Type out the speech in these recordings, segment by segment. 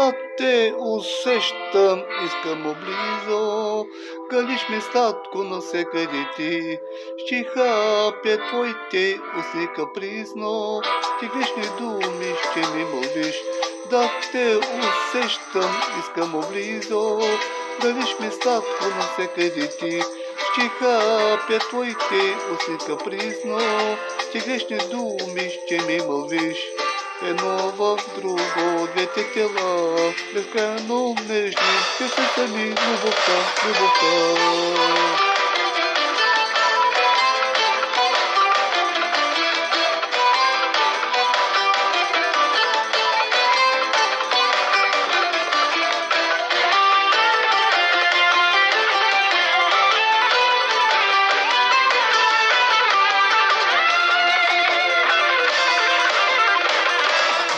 Да те усещам, искам облизо, галиш ми сладко навсекъде ти. Ще хапя твоите устни капризно, ти грешни думи ще ми мълвиш. Да те усещам, искам облизо, галиш ми сладко навсекъде ти. Ще хапя твоите устни капризно, ти грешни думи ще ми мълвиш. Едно в друго, двете тела, безкрайно нежни, те са сами любовта, любовта.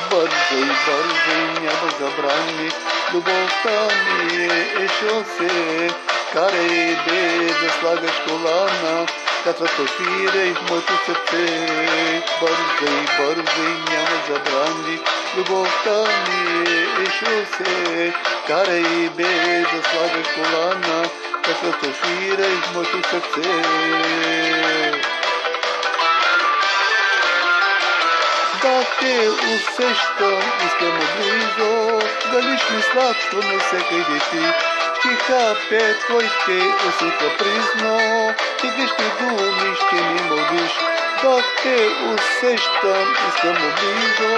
Бързай, бързай, няма забрани, любовта ми е шосе. Карай бе да слагаш колана, кацата свирай в моето сърце. Бързай, бързай, няма забрани, любовта ми е шосе. Карай бе да слагаш колана, кацата свирай в моето сърце. Да те усещам, искам облизо, галиш ми сладко навсекъде ти. Ще хапя твоите устни капризно, ти грешни думи ще ми мълвиш. Да те усещам, искам облизо,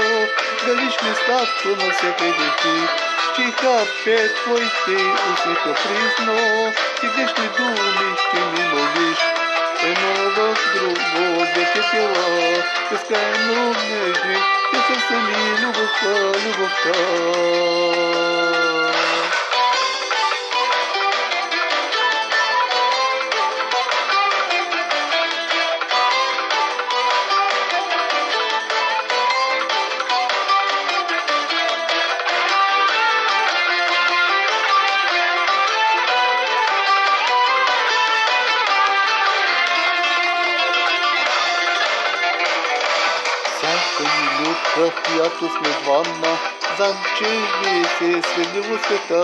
галиш ми сладко навсекъде ти. Ще хапя твоите устни капризно, ти грешни думи ще ми мълвиш. Едно в друго, двете тела, безкрайно нежни, те са сами любовта, любовта. Всяка минутка, в която сме двама, знам, че вие се свели в света.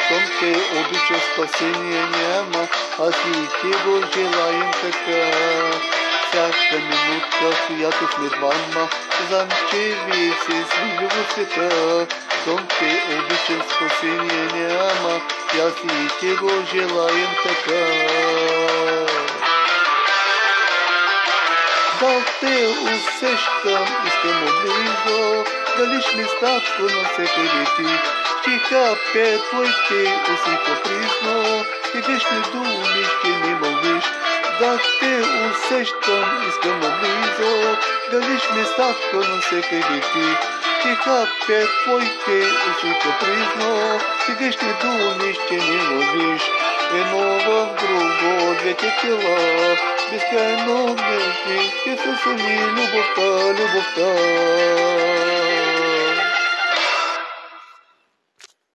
Щом те обича, спасение няма, аз и ти го желаем така. Всяка минутка, в която сме двама, знам, че вие се свели в света. Щом те обича, спасение няма, аз и ти го желаем така. Да те усещам, искам облизо, галиш ми сладко навсекъде ти. Ще хапя твоите устни капризно, ти грешни думи ще ми мълвиш. Да те усещам, искам облизо, галиш ми сладко навсекъде ти. Ще хапя твоите устни капризно, ти грешни думи ще ми мълвиш. Едно в друго, двете тела, безкрайно нежни, те са сами любовта, любовта.